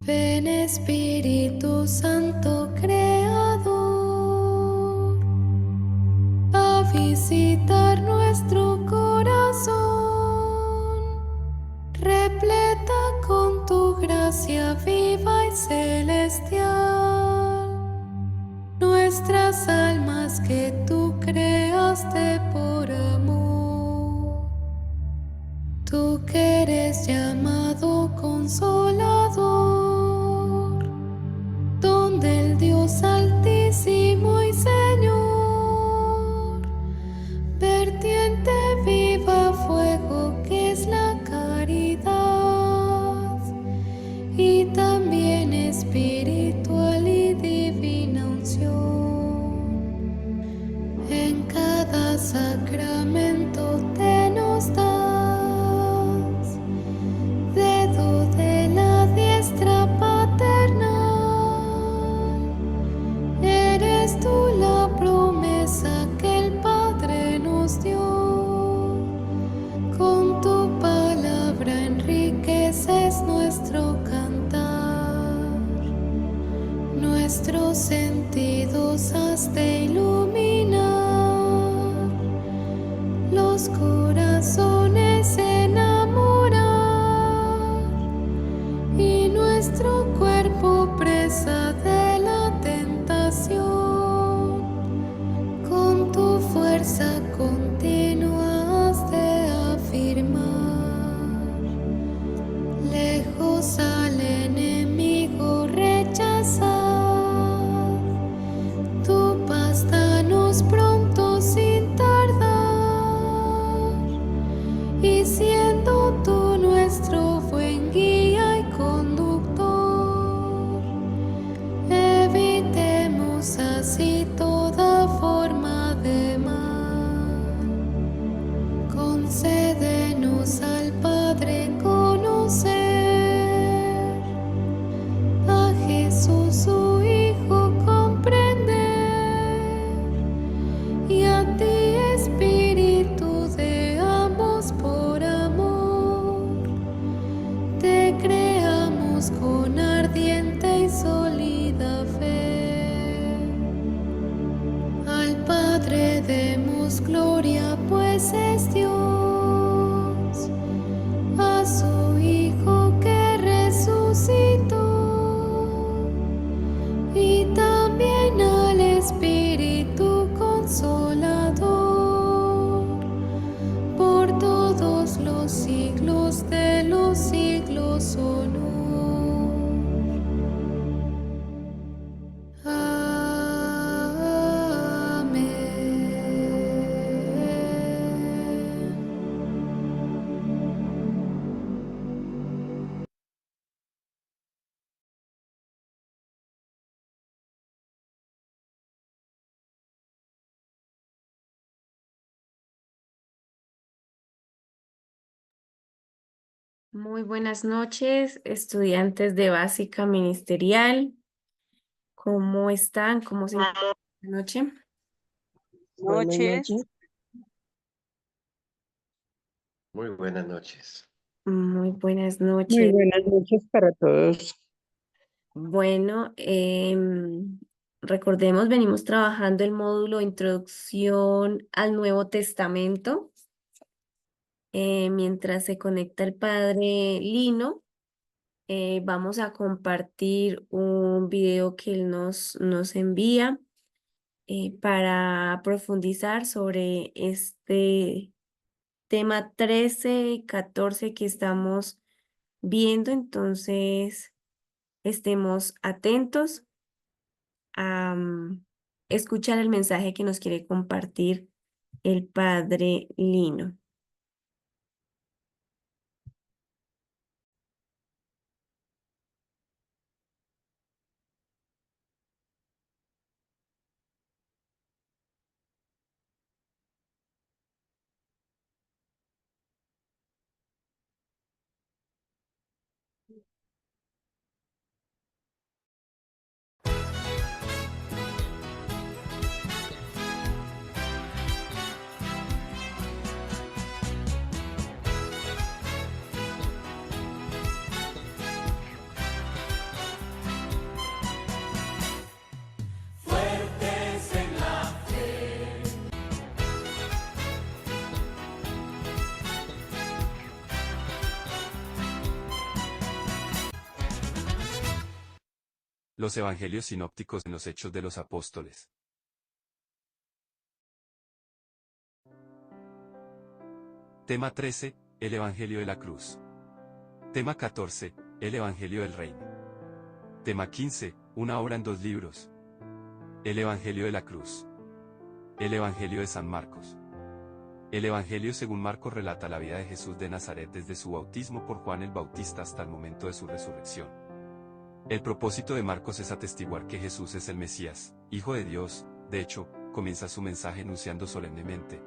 Ven Espíritu Santo Creador, a visitar nuestro corazón, repleta con tu gracia viva y celestial, nuestras almas que tú creaste por amor. Tú que eres llamado Consolador, don del Dios Altísimo y Señor, vertiente viva fuego que es la caridad, y también espiritual y divina unción. En cada sacramento te nos das dedo de la diestra paternal. Eres tú la promesa que el Padre nos dio. Con tu palabra enriqueces nuestro cantar. Nuestros sentidos has de iluminar. Los corazones enamorar. Y nuestro cuerpo presa de la tentación, con tu fuerza continua has de afirmar. Lejos al enemigo rechazar, tu paz danos pronto sin tardar, y siendo tú nuestro buen guía y conductor, evitemos así toda forma de mal. Concédenos al Padre conocer a Jesús su Hijo comprender, y a ti Espíritu de ambos por amor te creamos con ardiente y sólida fe. Al Padre demos gloria, pues es Dios, a su Hijo que resucitó, y también al Espíritu Consolador, por todos los siglos de los siglos. Honor. Muy buenas noches, estudiantes de básica ministerial. ¿Cómo están? ¿Cómo se encuentran esta noche? Buenas Noches. noches. Muy buenas noches. Muy buenas Muy noches. buenas noches para todos. Bueno, recordemos, venimos trabajando el módulo Introducción al Nuevo Testamento. Mientras se conecta el padre Lino, vamos a compartir un video que él nos envía para profundizar sobre este tema 13 y 14 que estamos viendo. Entonces, estemos atentos a escuchar el mensaje que nos quiere compartir el padre Lino. Los Evangelios sinópticos en los Hechos de los Apóstoles. Tema 13, el Evangelio de la Cruz. Tema 14, el Evangelio del Reino. Tema 15, una obra en 2 libros. El Evangelio de la Cruz. El Evangelio de San Marcos. El Evangelio según Marcos relata la vida de Jesús de Nazaret desde su bautismo por Juan el Bautista hasta el momento de su resurrección. El propósito de Marcos es atestiguar que Jesús es el Mesías, Hijo de Dios. De hecho, comienza su mensaje enunciando solemnemente: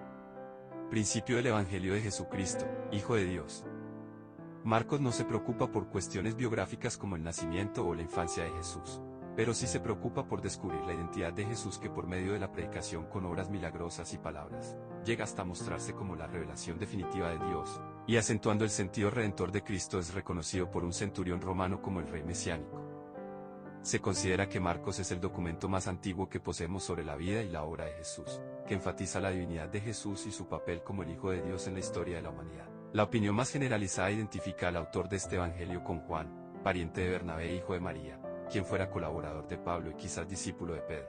principio del Evangelio de Jesucristo, Hijo de Dios. Marcos no se preocupa por cuestiones biográficas como el nacimiento o la infancia de Jesús, pero sí se preocupa por descubrir la identidad de Jesús, que por medio de la predicación con obras milagrosas y palabras, llega hasta mostrarse como la revelación definitiva de Dios, y acentuando el sentido redentor de Cristo es reconocido por un centurión romano como el rey mesiánico. Se considera que Marcos es el documento más antiguo que poseemos sobre la vida y la obra de Jesús, que enfatiza la divinidad de Jesús y su papel como el Hijo de Dios en la historia de la humanidad. La opinión más generalizada identifica al autor de este evangelio con Juan, pariente de Bernabé e hijo de María, quien fuera colaborador de Pablo y quizás discípulo de Pedro.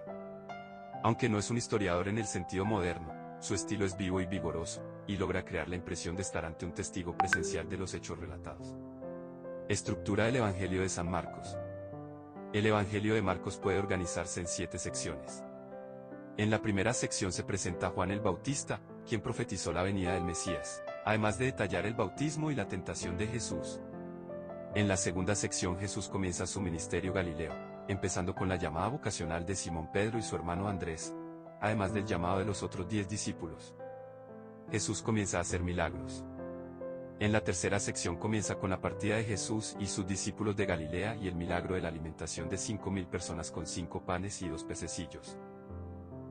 Aunque no es un historiador en el sentido moderno, su estilo es vivo y vigoroso, y logra crear la impresión de estar ante un testigo presencial de los hechos relatados. Estructura del Evangelio de San Marcos. El Evangelio de Marcos puede organizarse en 7 secciones. En la primera sección se presenta a Juan el Bautista, quien profetizó la venida del Mesías, además de detallar el bautismo y la tentación de Jesús. En la segunda sección Jesús comienza su ministerio galileo, empezando con la llamada vocacional de Simón Pedro y su hermano Andrés, además del llamado de los otros 10 discípulos. Jesús comienza a hacer milagros. En la tercera sección comienza con la partida de Jesús y sus discípulos de Galilea y el milagro de la alimentación de 5.000 personas con 5 panes y 2 pececillos.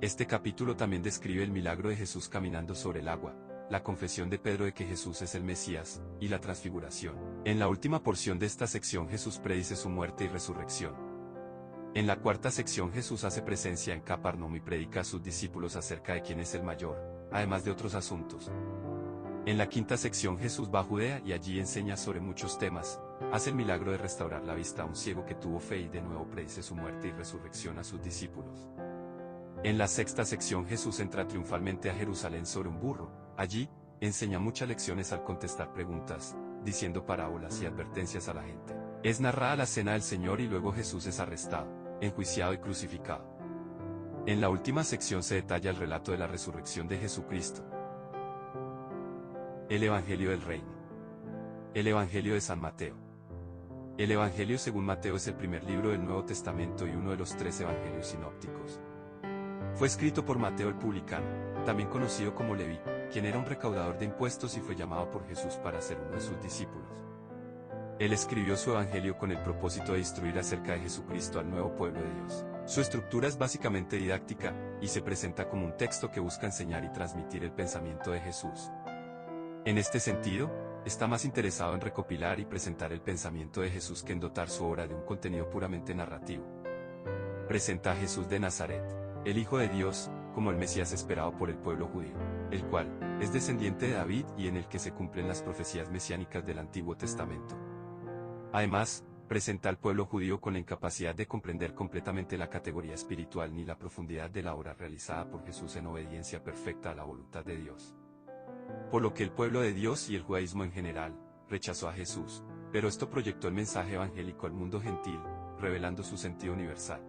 Este capítulo también describe el milagro de Jesús caminando sobre el agua, la confesión de Pedro de que Jesús es el Mesías, y la transfiguración. En la última porción de esta sección Jesús predice su muerte y resurrección. En la cuarta sección Jesús hace presencia en Capernaum y predica a sus discípulos acerca de quién es el mayor, además de otros asuntos. En la quinta sección Jesús va a Judea y allí enseña sobre muchos temas, hace el milagro de restaurar la vista a un ciego que tuvo fe y de nuevo predice su muerte y resurrección a sus discípulos. En la sexta sección Jesús entra triunfalmente a Jerusalén sobre un burro. Allí, enseña muchas lecciones al contestar preguntas, diciendo parábolas y advertencias a la gente. Es narrada la cena del Señor y luego Jesús es arrestado, enjuiciado y crucificado. En la última sección se detalla el relato de la resurrección de Jesucristo. El Evangelio del Reino. El Evangelio de San Mateo. El Evangelio según Mateo es el primer libro del Nuevo Testamento y uno de los 3 evangelios sinópticos. Fue escrito por Mateo el publicano, también conocido como Leví, quien era un recaudador de impuestos y fue llamado por Jesús para ser uno de sus discípulos. Él escribió su evangelio con el propósito de instruir acerca de Jesucristo al nuevo pueblo de Dios. Su estructura es básicamente didáctica, y se presenta como un texto que busca enseñar y transmitir el pensamiento de Jesús. En este sentido, está más interesado en recopilar y presentar el pensamiento de Jesús que en dotar su obra de un contenido puramente narrativo. Presenta a Jesús de Nazaret, el Hijo de Dios, como el Mesías esperado por el pueblo judío, el cual es descendiente de David y en el que se cumplen las profecías mesiánicas del Antiguo Testamento. Además, presenta al pueblo judío con la incapacidad de comprender completamente la categoría espiritual ni la profundidad de la obra realizada por Jesús en obediencia perfecta a la voluntad de Dios. Por lo que el pueblo de Dios y el judaísmo en general rechazó a Jesús, pero esto proyectó el mensaje evangélico al mundo gentil, revelando su sentido universal.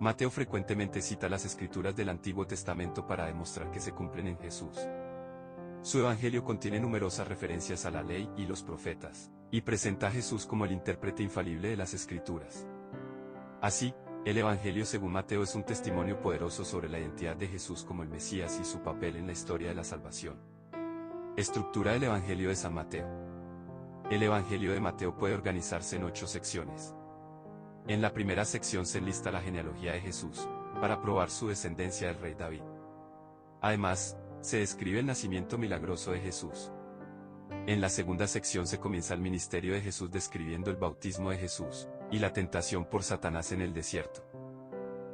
Mateo frecuentemente cita las escrituras del Antiguo Testamento para demostrar que se cumplen en Jesús. Su evangelio contiene numerosas referencias a la ley y los profetas, y presenta a Jesús como el intérprete infalible de las escrituras. Así, el evangelio según Mateo es un testimonio poderoso sobre la identidad de Jesús como el Mesías y su papel en la historia de la salvación. Estructura del evangelio de San Mateo. El evangelio de Mateo puede organizarse en 8 secciones. En la primera sección se enlista la genealogía de Jesús, para probar su descendencia del rey David. Además, se describe el nacimiento milagroso de Jesús. En la segunda sección se comienza el ministerio de Jesús describiendo el bautismo de Jesús, y la tentación por Satanás en el desierto.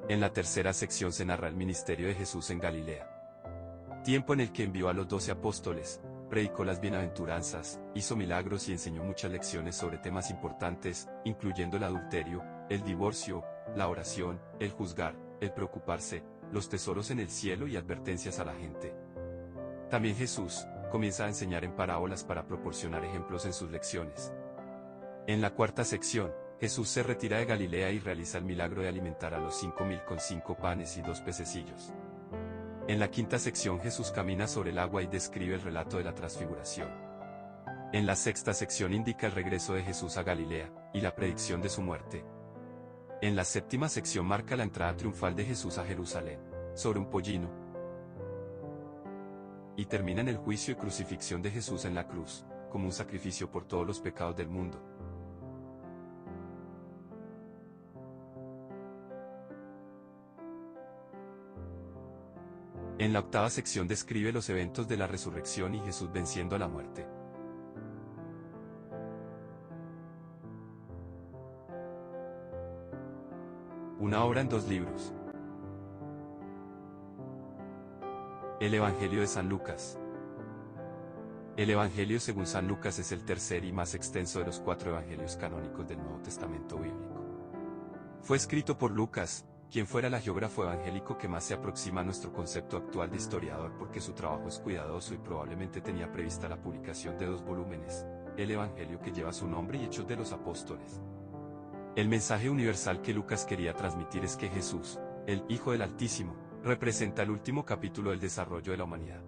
En la tercera sección se narra el ministerio de Jesús en Galilea. Tiempo en el que envió a los 12 apóstoles, predicó las bienaventuranzas, hizo milagros y enseñó muchas lecciones sobre temas importantes, incluyendo el adulterio, el divorcio, la oración, el juzgar, el preocuparse, los tesoros en el cielo y advertencias a la gente. También Jesús comienza a enseñar en parábolas para proporcionar ejemplos en sus lecciones. En la cuarta sección, Jesús se retira de Galilea y realiza el milagro de alimentar a los 5.000 con 5 panes y 2 pececillos. En la quinta sección Jesús camina sobre el agua y describe el relato de la transfiguración. En la sexta sección indica el regreso de Jesús a Galilea, y la predicción de su muerte. En la séptima sección marca la entrada triunfal de Jesús a Jerusalén, sobre un pollino. Y termina en el juicio y crucifixión de Jesús en la cruz, como un sacrificio por todos los pecados del mundo. En la octava sección describe los eventos de la resurrección y Jesús venciendo a la muerte. Una obra en 2 libros. El Evangelio de San Lucas. El Evangelio según San Lucas es el tercer y más extenso de los 4 evangelios canónicos del Nuevo Testamento bíblico. Fue escrito por Lucas, quien fuera el geógrafo evangélico que más se aproxima a nuestro concepto actual de historiador porque su trabajo es cuidadoso y probablemente tenía prevista la publicación de 2 volúmenes, el Evangelio que lleva su nombre y Hechos de los Apóstoles. El mensaje universal que Lucas quería transmitir es que Jesús, el Hijo del Altísimo, representa el último capítulo del desarrollo de la humanidad.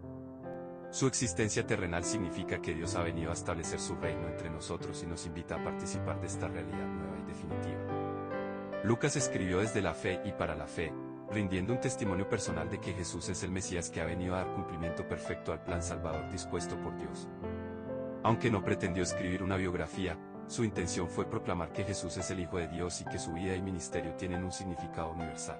Su existencia terrenal significa que Dios ha venido a establecer su reino entre nosotros y nos invita a participar de esta realidad nueva y definitiva. Lucas escribió desde la fe y para la fe, rindiendo un testimonio personal de que Jesús es el Mesías que ha venido a dar cumplimiento perfecto al plan salvador dispuesto por Dios. Aunque no pretendió escribir una biografía, su intención fue proclamar que Jesús es el Hijo de Dios y que su vida y ministerio tienen un significado universal.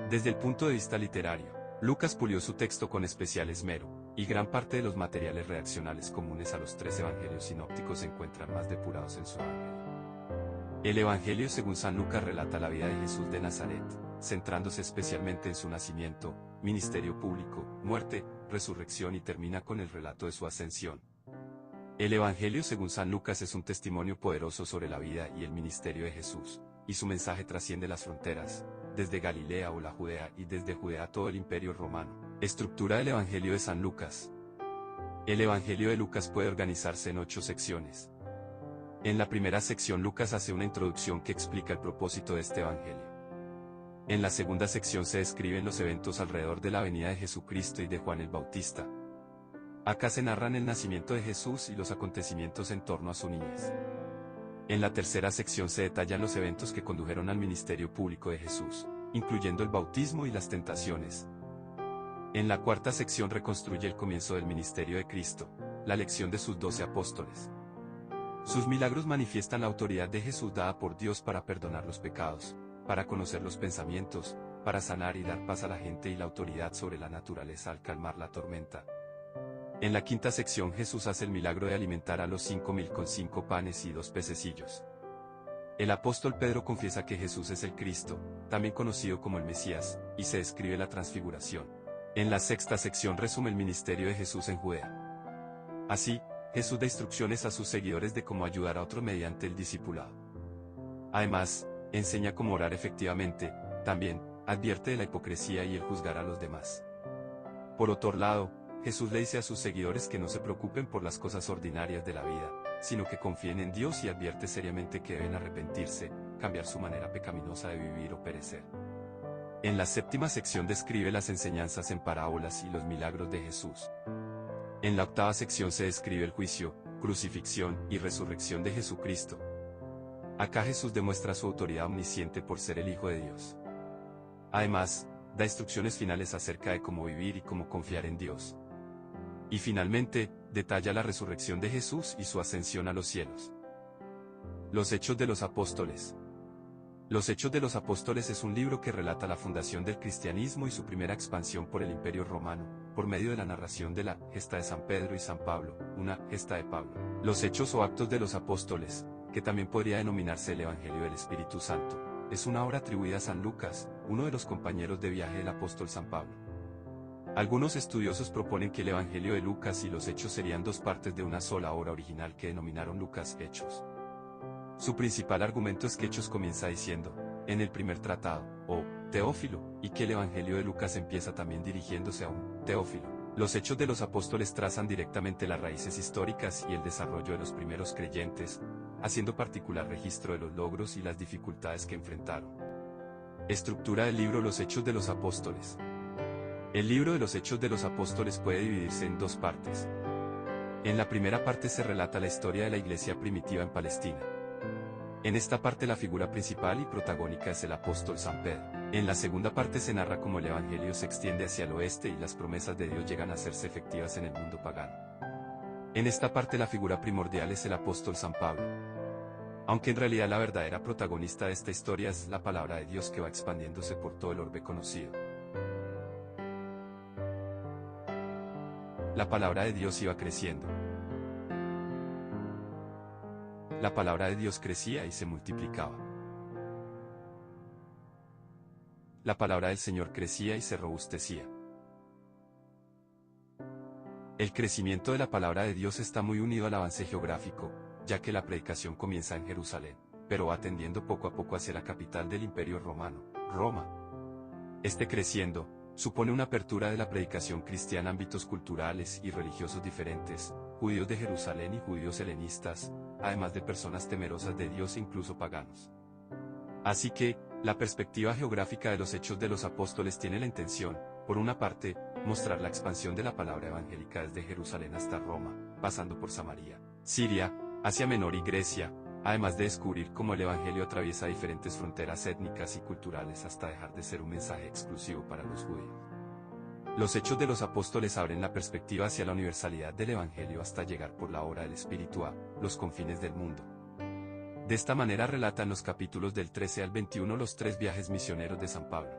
Desde el punto de vista literario, Lucas pulió su texto con especial esmero, y gran parte de los materiales redaccionales comunes a los 3 evangelios sinópticos se encuentran más depurados en su evangelio. El Evangelio según San Lucas relata la vida de Jesús de Nazaret, centrándose especialmente en su nacimiento, ministerio público, muerte, resurrección y termina con el relato de su ascensión. El Evangelio según San Lucas es un testimonio poderoso sobre la vida y el ministerio de Jesús, y su mensaje trasciende las fronteras, desde Galilea o la Judea y desde Judea a todo el Imperio Romano. Estructura del Evangelio de San Lucas. El Evangelio de Lucas puede organizarse en 8 secciones. En la primera sección Lucas hace una introducción que explica el propósito de este Evangelio. En la segunda sección se describen los eventos alrededor de la venida de Jesucristo y de Juan el Bautista. Acá se narran el nacimiento de Jesús y los acontecimientos en torno a su niñez. En la tercera sección se detallan los eventos que condujeron al ministerio público de Jesús, incluyendo el bautismo y las tentaciones. En la cuarta sección reconstruye el comienzo del ministerio de Cristo, la elección de sus 12 apóstoles. Sus milagros manifiestan la autoridad de Jesús dada por Dios para perdonar los pecados, para conocer los pensamientos, para sanar y dar paz a la gente y la autoridad sobre la naturaleza al calmar la tormenta. En la quinta sección Jesús hace el milagro de alimentar a los 5.000 con 5 panes y 2 pececillos. El apóstol Pedro confiesa que Jesús es el Cristo, también conocido como el Mesías, y se describe la transfiguración. En la sexta sección resume el ministerio de Jesús en Judea. Así, Jesús da instrucciones a sus seguidores de cómo ayudar a otros mediante el discipulado. Además, enseña cómo orar efectivamente, también, advierte de la hipocresía y el juzgar a los demás. Por otro lado, Jesús le dice a sus seguidores que no se preocupen por las cosas ordinarias de la vida, sino que confíen en Dios y advierte seriamente que deben arrepentirse, cambiar su manera pecaminosa de vivir o perecer. En la séptima sección describe las enseñanzas en parábolas y los milagros de Jesús. En la octava sección se describe el juicio, crucifixión y resurrección de Jesucristo. Acá Jesús demuestra su autoridad omnisciente por ser el Hijo de Dios. Además, da instrucciones finales acerca de cómo vivir y cómo confiar en Dios. Y finalmente, detalla la resurrección de Jesús y su ascensión a los cielos. Los Hechos de los Apóstoles. Los Hechos de los Apóstoles es un libro que relata la fundación del cristianismo y su primera expansión por el Imperio Romano, por medio de la narración de la gesta de San Pedro y San Pablo, una gesta de Pablo. Los Hechos o Actos de los Apóstoles, que también podría denominarse el Evangelio del Espíritu Santo, es una obra atribuida a San Lucas, uno de los compañeros de viaje del apóstol San Pablo. Algunos estudiosos proponen que el Evangelio de Lucas y los Hechos serían 2 partes de una sola obra original que denominaron Lucas Hechos. Su principal argumento es que Hechos comienza diciendo, en el primer tratado, o Teófilo, y que el Evangelio de Lucas empieza también dirigiéndose a un Teófilo. Los Hechos de los Apóstoles trazan directamente las raíces históricas y el desarrollo de los primeros creyentes, haciendo particular registro de los logros y las dificultades que enfrentaron. Estructura del libro Los Hechos de los Apóstoles. El libro de los Hechos de los Apóstoles puede dividirse en dos partes. En la primera parte se relata la historia de la iglesia primitiva en Palestina. En esta parte la figura principal y protagónica es el apóstol San Pedro. En la segunda parte se narra cómo el evangelio se extiende hacia el oeste y las promesas de Dios llegan a hacerse efectivas en el mundo pagano. En esta parte la figura primordial es el apóstol San Pablo. Aunque en realidad la verdadera protagonista de esta historia es la palabra de Dios que va expandiéndose por todo el orbe conocido. La palabra de Dios iba creciendo. La palabra de Dios crecía y se multiplicaba. La palabra del Señor crecía y se robustecía. El crecimiento de la palabra de Dios está muy unido al avance geográfico, ya que la predicación comienza en Jerusalén, pero va tendiendo poco a poco hacia la capital del Imperio Romano, Roma. Este creciendo supone una apertura de la predicación cristiana a ámbitos culturales y religiosos diferentes, judíos de Jerusalén y judíos helenistas, además de personas temerosas de Dios e incluso paganos. Así que, la perspectiva geográfica de los Hechos de los Apóstoles tiene la intención, por una parte, mostrar la expansión de la palabra evangélica desde Jerusalén hasta Roma, pasando por Samaria, Siria, Asia Menor y Grecia, además de descubrir cómo el evangelio atraviesa diferentes fronteras étnicas y culturales hasta dejar de ser un mensaje exclusivo para los judíos. Los Hechos de los Apóstoles abren la perspectiva hacia la universalidad del evangelio hasta llegar por la obra del Espíritu a los confines del mundo. De esta manera relatan los capítulos del 13 al 21 los 3 viajes misioneros de San Pablo.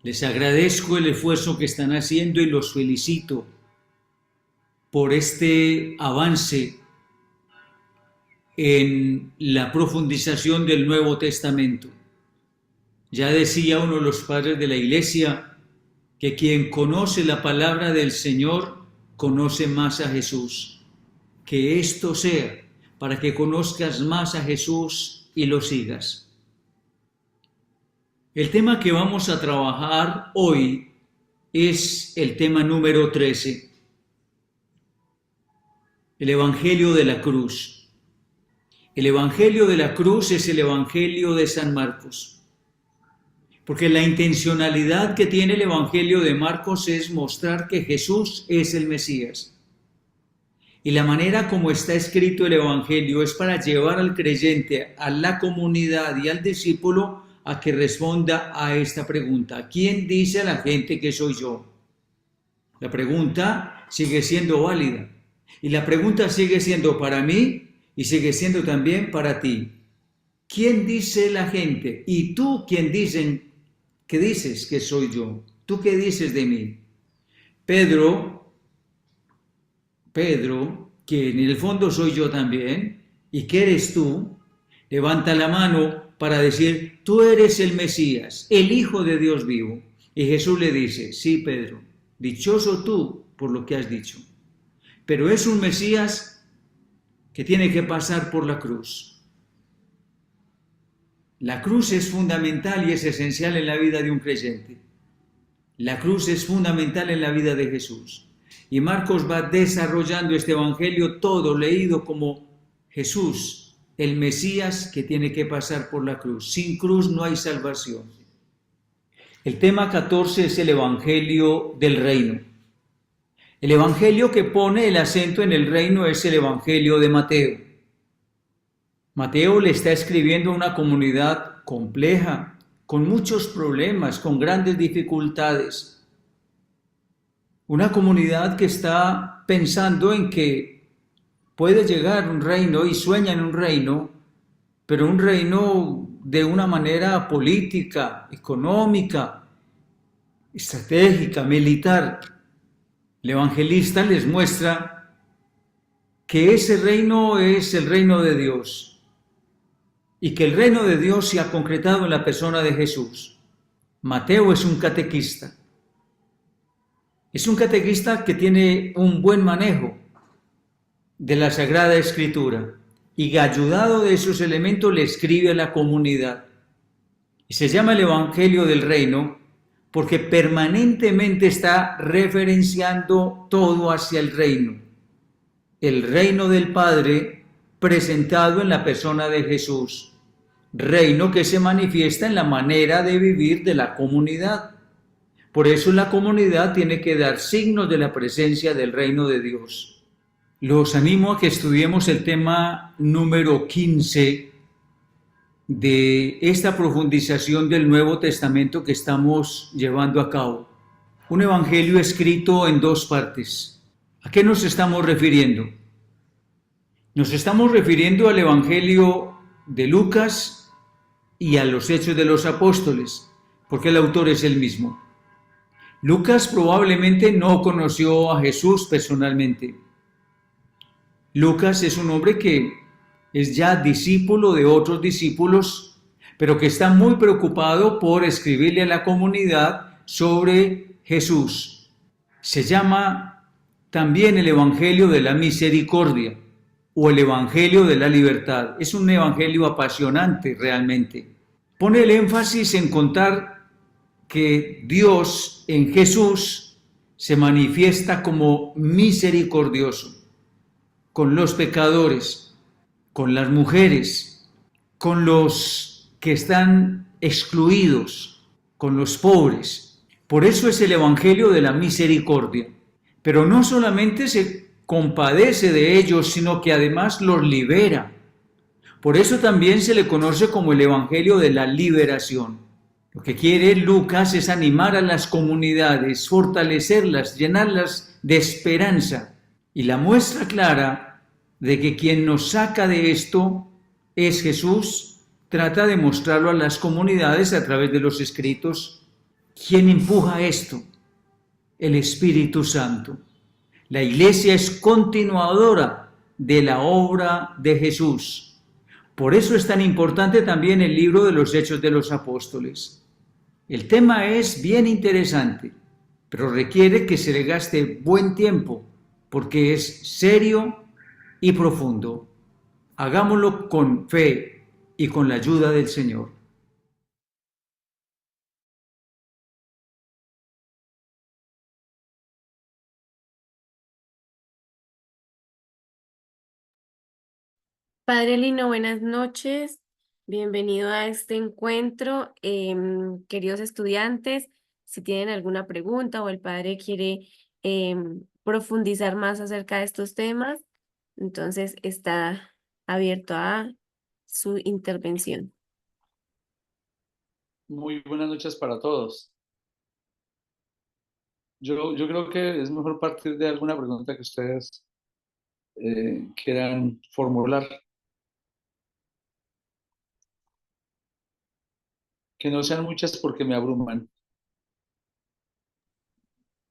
Les agradezco el esfuerzo que están haciendo y los felicito por este avance en la profundización del Nuevo Testamento. Ya decía uno de los padres de la Iglesia que quien conoce la palabra del Señor conoce más a Jesús. Que esto sea para que conozcas más a Jesús y lo sigas. El tema que vamos a trabajar hoy es el tema número 13, el Evangelio de la Cruz. El Evangelio de la Cruz es el Evangelio de San Marcos, porque la intencionalidad que tiene el Evangelio de Marcos es mostrar que Jesús es el Mesías. Y la manera como está escrito el Evangelio es para llevar al creyente, a la comunidad y al discípulo a que responda a esta pregunta: ¿quién dice a la gente que soy yo? La pregunta sigue siendo válida y la pregunta sigue siendo para mí y sigue siendo también para ti. ¿Quién dice la gente? ¿Y tú quién dices que soy yo? ¿Tú qué dices de mí? Pedro que en el fondo soy yo también, y que eres tú, levanta la mano para decir, tú eres el Mesías, el Hijo de Dios vivo. Y Jesús le dice, sí, Pedro, dichoso tú por lo que has dicho, pero es un Mesías que tiene que pasar por la cruz. La cruz es fundamental y es esencial en la vida de un creyente. La cruz es fundamental en la vida de Jesús. Y Marcos va desarrollando este evangelio todo leído como Jesús, el Mesías que tiene que pasar por la cruz. Sin cruz no hay salvación. El tema 14 es el evangelio del reino. El evangelio que pone el acento en el reino es el evangelio de Mateo. Mateo le está escribiendo a una comunidad compleja, con muchos problemas, con grandes dificultades. Una comunidad que está pensando en que puede llegar un reino y sueña en un reino, pero un reino de una manera política, económica, estratégica, militar. El evangelista les muestra que ese reino es el reino de Dios y que el reino de Dios se ha concretado en la persona de Jesús. Mateo es un catequista. Es un catequista que tiene un buen manejo de la Sagrada Escritura y ayudado de esos elementos le escribe a la comunidad. Y se llama el Evangelio del Reino porque permanentemente está referenciando todo hacia el reino del Padre presentado en la persona de Jesús, reino que se manifiesta en la manera de vivir de la comunidad. Por eso la comunidad tiene que dar signos de la presencia del reino de Dios. Los animo a que estudiemos el tema número 15 de esta profundización del Nuevo Testamento que estamos llevando a cabo. Un evangelio escrito en dos partes. ¿A qué nos estamos refiriendo? Nos estamos refiriendo al evangelio de Lucas y a los Hechos de los Apóstoles, porque el autor es el mismo. Lucas probablemente no conoció a Jesús personalmente. Lucas es un hombre que es ya discípulo de otros discípulos, pero que está muy preocupado por escribirle a la comunidad sobre Jesús. Se llama también el Evangelio de la Misericordia o el Evangelio de la Libertad. Es un evangelio apasionante realmente. Pone el énfasis en contar que Dios en Jesús se manifiesta como misericordioso con los pecadores, con las mujeres, con los que están excluidos, con los pobres. Por eso es el Evangelio de la Misericordia. Pero no solamente se compadece de ellos, sino que además los libera. Por eso también se le conoce como el Evangelio de la Liberación. Lo que quiere Lucas es animar a las comunidades, fortalecerlas, llenarlas de esperanza. Y la muestra clara de que quien nos saca de esto es Jesús, trata de mostrarlo a las comunidades a través de los escritos. ¿Quién empuja esto? El Espíritu Santo. La Iglesia es continuadora de la obra de Jesús. Por eso es tan importante también el libro de los Hechos de los Apóstoles. El tema es bien interesante, pero requiere que se le gaste buen tiempo, porque es serio y profundo. Hagámoslo con fe y con la ayuda del Señor. Padre Lino, buenas noches. Bienvenido a este encuentro. Queridos estudiantes, si tienen alguna pregunta o el padre quiere profundizar más acerca de estos temas, entonces está abierto a su intervención. Muy buenas noches para todos. Yo creo que es mejor partir de alguna pregunta que ustedes quieran formular. Que no sean muchas porque me abruman.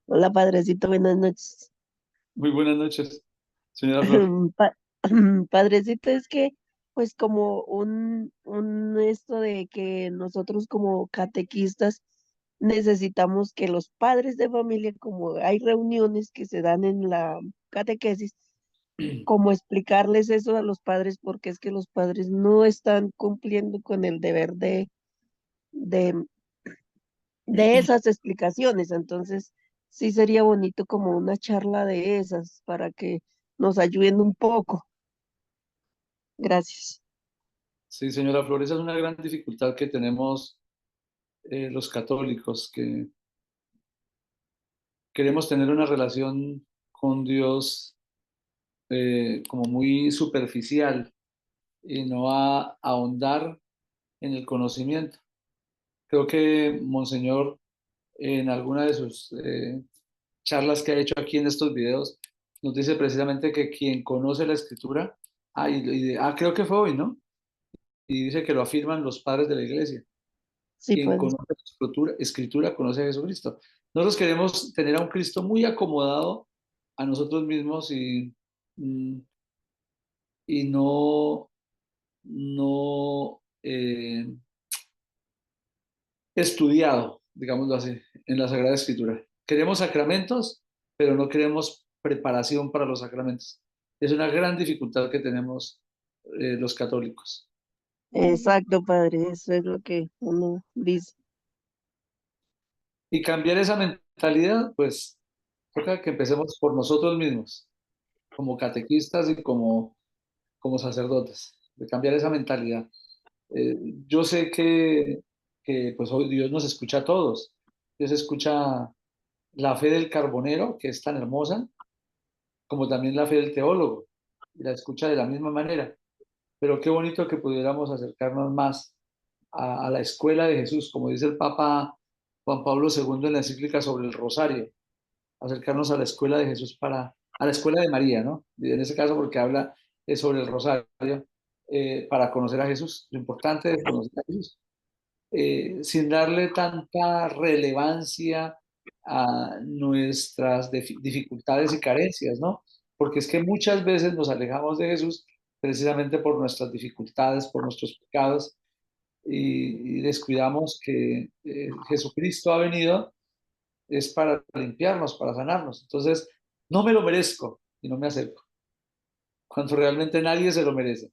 Hola, padrecito, buenas noches. Muy buenas noches. Señora Flor. Pa- Padrecito, es que, pues como un esto de que nosotros como catequistas necesitamos que los padres de familia, como hay reuniones que se dan en la catequesis, como explicarles eso a los padres, porque es que los padres no están cumpliendo con el deber de, de esas explicaciones. Entonces, sí sería bonito como una charla de esas para que nos ayuden un poco. Gracias. Sí, señora Flor, esa es una gran dificultad que tenemos los católicos, que queremos tener una relación con Dios como muy superficial y no a ahondar en el conocimiento. Creo que Monseñor, en alguna de sus charlas que ha hecho aquí en estos videos, nos dice precisamente que quien conoce la Escritura, creo que fue hoy, ¿no? Y dice que lo afirman los padres de la Iglesia. Sí, Quien pues. conoce la escritura conoce a Jesucristo. Nosotros queremos tener a un Cristo muy acomodado a nosotros mismos mm, y no estudiado, digámoslo así, en la Sagrada Escritura. Queremos sacramentos, pero no queremos preparación para los sacramentos. Es una gran dificultad que tenemos los católicos. Exacto, padre, eso es lo que uno dice. Y cambiar esa mentalidad, pues toca que empecemos por nosotros mismos, como catequistas y como sacerdotes, de cambiar esa mentalidad. Eh, yo sé que pues hoy Dios nos escucha a todos. Dios escucha la fe del carbonero, que es tan hermosa, como también la fe del teólogo, y la escucha de la misma manera. Pero qué bonito que pudiéramos acercarnos más a la escuela de Jesús, como dice el Papa Juan Pablo II en la encíclica sobre el Rosario, acercarnos a la escuela de Jesús a la escuela de María, ¿no? Y en ese caso porque habla sobre el Rosario, para conocer a Jesús. Lo importante es conocer a Jesús, sin darle tanta relevancia a nuestras dificultades y carencias, ¿no? Porque es que muchas veces nos alejamos de Jesús precisamente por nuestras dificultades, por nuestros pecados, y descuidamos que Jesucristo ha venido es para limpiarnos, para sanarnos. Entonces, no me lo merezco y no me acerco, cuando realmente nadie se lo merece.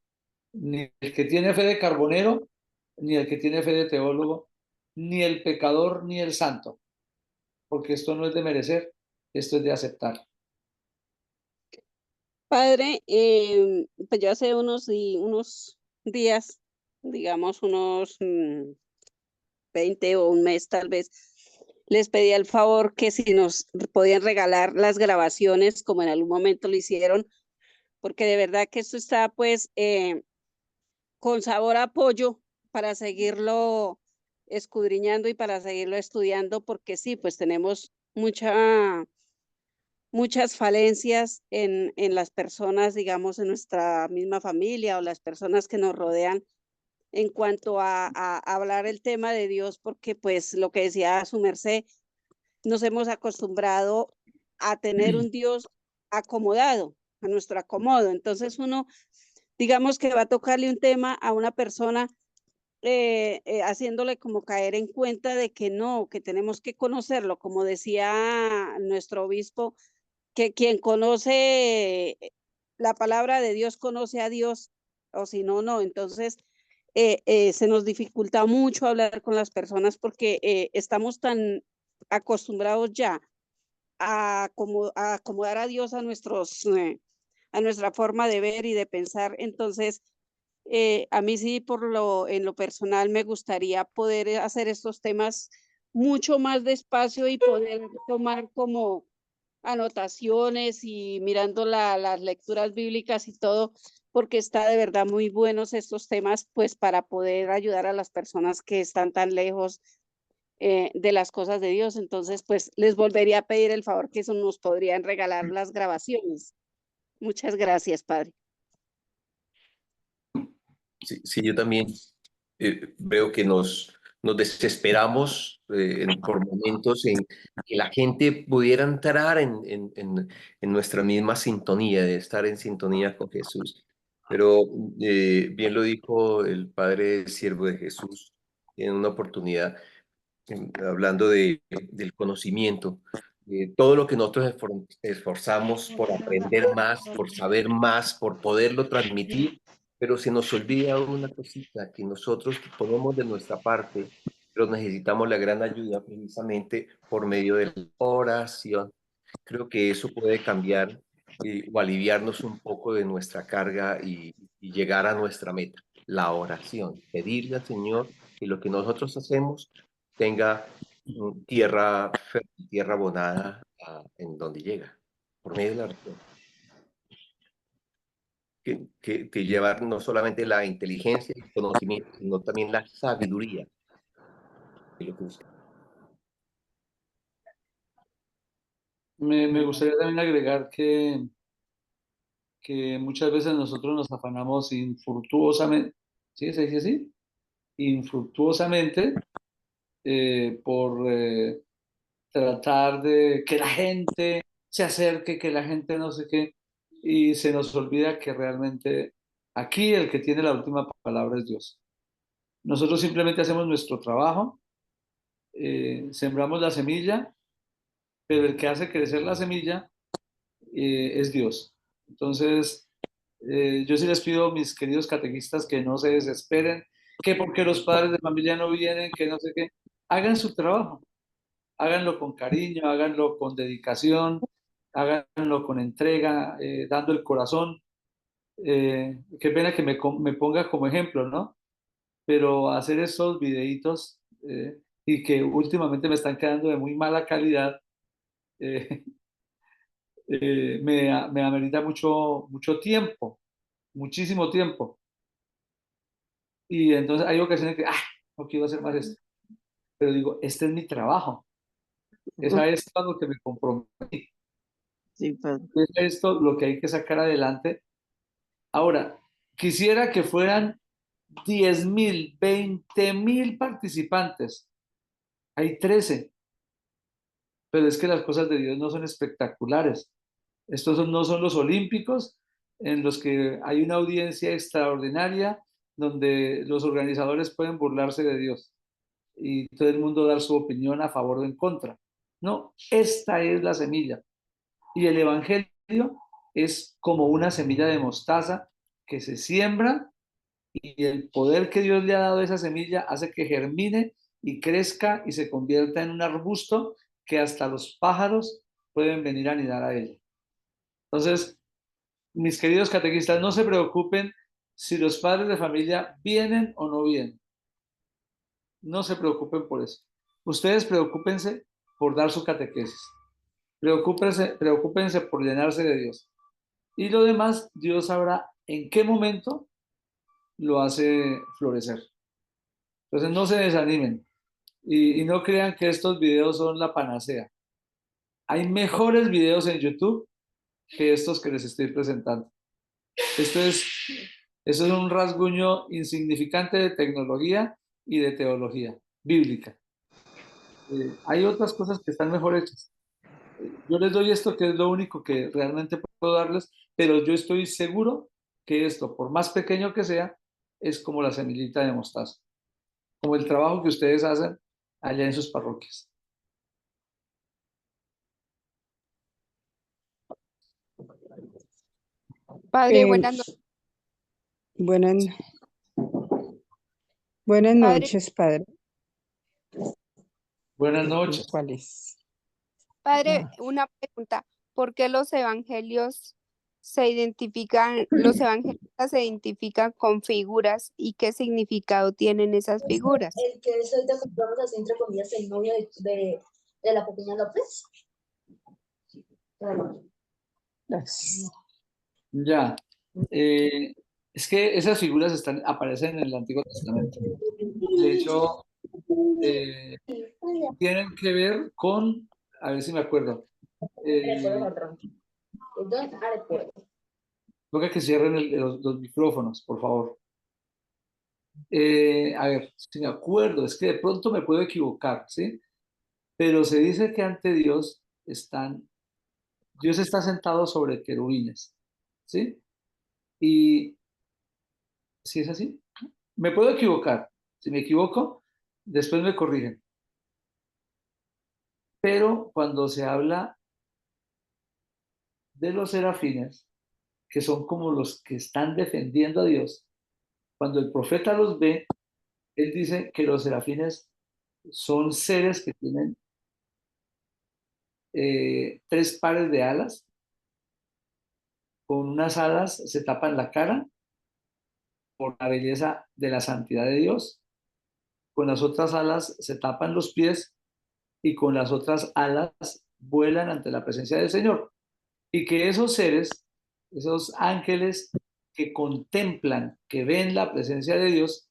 Ni el que tiene fe de carbonero, ni el que tiene fe de teólogo, ni el pecador, ni el santo, porque esto no es de merecer, esto es de aceptar. Padre, pues yo hace unos días, digamos unos 20 o un mes tal vez, les pedí el favor que si nos podían regalar las grabaciones, como en algún momento lo hicieron, porque de verdad que esto está pues con sabor a pollo para seguirlo escudriñando y para seguirlo estudiando, porque sí, pues tenemos muchas falencias en las personas, digamos, en nuestra misma familia o las personas que nos rodean en cuanto a hablar el tema de Dios, porque pues lo que decía su merced, nos hemos acostumbrado a tener un Dios acomodado, a nuestro acomodo. Entonces uno, digamos que va a tocarle un tema a una persona haciéndole como caer en cuenta de que no, que tenemos que conocerlo, como decía nuestro obispo, que quien conoce la palabra de Dios conoce a Dios, o si no, no. Entonces, se nos dificulta mucho hablar con las personas porque estamos tan acostumbrados ya a acomodar a Dios a nuestra forma de ver y de pensar. Entonces, a mí sí, en lo personal, me gustaría poder hacer estos temas mucho más despacio y poder tomar como anotaciones y mirando las lecturas bíblicas y todo, porque está de verdad muy buenos estos temas, pues para poder ayudar a las personas que están tan lejos de las cosas de Dios. Entonces, pues les volvería a pedir el favor que eso nos podrían regalar las grabaciones. Muchas gracias, Padre. Sí, sí, yo también veo que nos desesperamos por momentos en que la gente pudiera entrar en nuestra misma sintonía, de estar en sintonía con Jesús. Pero bien lo dijo el Padre Siervo de Jesús en una oportunidad, hablando del conocimiento, todo lo que nosotros esforzamos por aprender más, por saber más, por poderlo transmitir, pero se nos olvida una cosita, que nosotros ponemos de nuestra parte, pero necesitamos la gran ayuda precisamente por medio de la oración. Creo que eso puede cambiar o aliviarnos un poco de nuestra carga y llegar a nuestra meta, la oración, pedirle al Señor que lo que nosotros hacemos tenga tierra fértil, tierra abonada en donde llega, por medio de la oración. Que llevar no solamente la inteligencia y el conocimiento, sino también la sabiduría. de lo que usted- Me gustaría también agregar que muchas veces nosotros nos afanamos infructuosamente, ¿sí? ¿Se dice así? Infructuosamente por tratar de que la gente se acerque, que la gente no sé qué, y se nos olvida que realmente aquí el que tiene la última palabra es Dios. Nosotros simplemente hacemos nuestro trabajo, sembramos la semilla, pero el que hace crecer la semilla es Dios. Entonces, yo sí les pido, mis queridos catequistas, que no se desesperen, que porque los padres de familia no vienen, que no sé qué, hagan su trabajo, háganlo con cariño, háganlo con dedicación, háganlo con entrega, dando el corazón. Qué pena que me ponga como ejemplo, ¿no? Pero hacer estos videitos y que últimamente me están quedando de muy mala calidad, eh, me amerita mucho tiempo, muchísimo tiempo. Y entonces hay ocasiones que, no quiero hacer más esto. Pero digo, este es mi trabajo. Es a esto a lo que me comprometí. Sí, padre. Es a esto lo que hay que sacar adelante. Ahora, quisiera que fueran 10.000, 20.000 participantes. Hay 13, pero es que las cosas de Dios no son espectaculares. No son los olímpicos en los que hay una audiencia extraordinaria donde los organizadores pueden burlarse de Dios y todo el mundo dar su opinión a favor o en contra. No, esta es la semilla. Y el Evangelio es como una semilla de mostaza que se siembra y el poder que Dios le ha dado a esa semilla hace que germine y crezca y se convierta en un arbusto que hasta los pájaros pueden venir a anidar a ella. Entonces, mis queridos catequistas, no se preocupen si los padres de familia vienen o no vienen. No se preocupen por eso. Ustedes preocúpense por dar su catequesis. Preocúpense por llenarse de Dios. Y lo demás, Dios sabrá en qué momento lo hace florecer. Entonces, no se desanimen y no crean que estos videos son la panacea. Hay mejores videos en YouTube que estos que les estoy presentando. Esto es un rasguño insignificante de tecnología y de teología bíblica. Hay otras cosas que están mejor hechas. Yo les doy esto que es lo único que realmente puedo darles, pero yo estoy seguro que esto, por más pequeño que sea, es como la semillita de mostaza, como el trabajo que ustedes hacen allá en sus parroquias. Padre, Buenas, buenas padre, noches, padre. Buenas noches. ¿Cuál es? padre, una pregunta. ¿Por qué los evangelistas se identifican con figuras y qué significado tienen esas figuras? El que es ahorita compramos así entre comillas el novio de la pequeña López. Gracias. Ya. Es que esas figuras aparecen en el Antiguo Testamento. De hecho, tienen que ver con, a ver si me acuerdo. Toca que cierren los micrófonos, por favor. A ver, si me acuerdo, es que de pronto me puedo equivocar, ¿sí? Pero se dice que ante Dios Dios está sentado sobre querubines, ¿sí? Y si es así, me puedo equivocar. Si me equivoco, después me corrigen. Pero cuando se habla de los serafines, que son como los que están defendiendo a Dios, cuando el profeta los ve, él dice que los serafines son seres que tienen 3 pares de alas, con unas alas se tapan la cara por la belleza de la santidad de Dios, con las otras alas se tapan los pies y con las otras alas vuelan ante la presencia del Señor. Y que esos seres, esos ángeles que contemplan, que ven la presencia de Dios,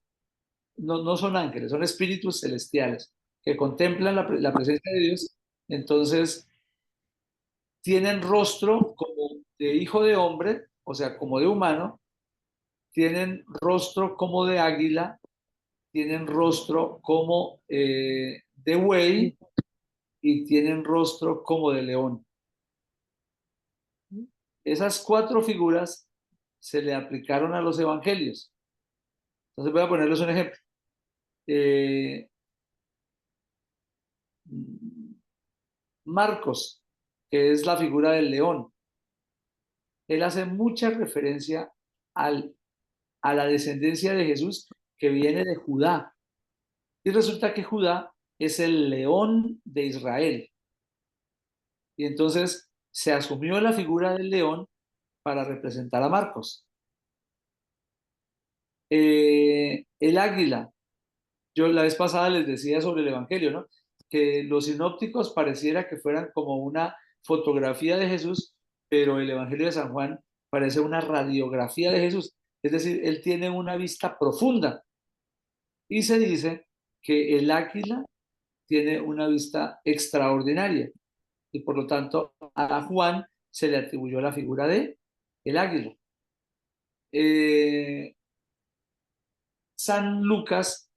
no son ángeles, son espíritus celestiales que contemplan la presencia de Dios. Entonces tienen rostro como de hijo de hombre, o sea, como de humano, tienen rostro como de águila, tienen rostro como de buey y tienen rostro como de león. Esas 4 figuras se le aplicaron a los evangelios. Entonces voy a ponerles un ejemplo. Marcos, que es la figura del león, él hace mucha referencia a la descendencia de Jesús que viene de Judá. Y resulta que Judá es el león de Israel. Y entonces se asumió la figura del león para representar a Marcos. El águila. Yo la vez pasada les decía sobre el Evangelio, ¿no? Que los sinópticos pareciera que fueran como una fotografía de Jesús, pero el Evangelio de San Juan parece una radiografía de Jesús. Es decir, él tiene una vista profunda. Y se dice que el águila tiene una vista extraordinaria. Y por lo tanto, a Juan se le atribuyó la figura de el águila. San Lucas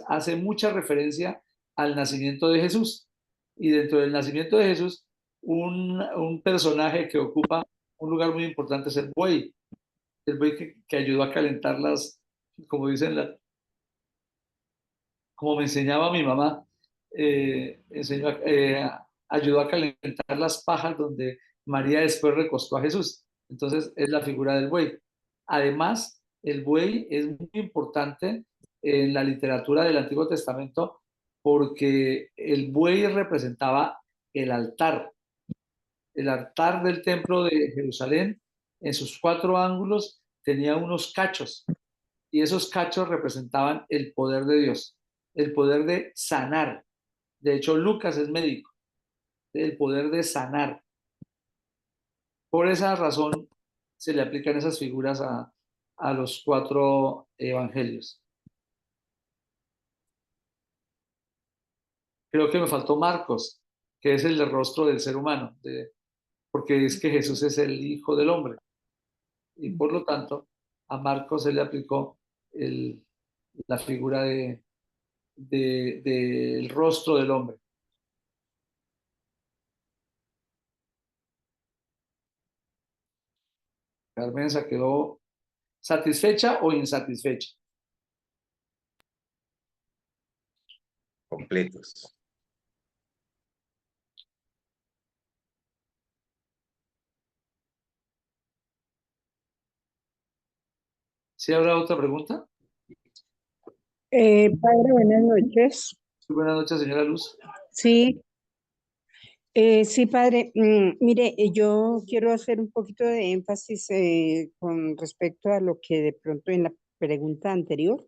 hace mucha referencia al nacimiento de Jesús. Y dentro del nacimiento de Jesús, un personaje que ocupa un lugar muy importante es el buey. El buey que ayudó a calentar como dicen, como me enseñaba mi mamá, ayudó a calentar las pajas donde María después recostó a Jesús. Entonces es la figura del buey. Además, el buey es muy importante en la literatura del Antiguo Testamento porque el buey representaba el altar del templo de Jerusalén. En sus 4 ángulos tenía unos cachos y esos cachos representaban el poder de Dios, el poder de sanar. De hecho, Lucas es médico, el poder de sanar. Por esa razón se le aplican esas figuras a los 4 evangelios. Creo que me faltó Marcos, que es el rostro del ser humano, porque es que Jesús es el Hijo del Hombre. Y por lo tanto, a Marcos se le aplicó la figura del rostro del hombre. Carmen se quedó satisfecha o insatisfecha. Completos. ¿Sí habrá otra pregunta? Padre, buenas noches. Muy buenas noches, señora Luz. Sí, sí, padre. Mire, yo quiero hacer un poquito de énfasis con respecto a lo que de pronto en la pregunta anterior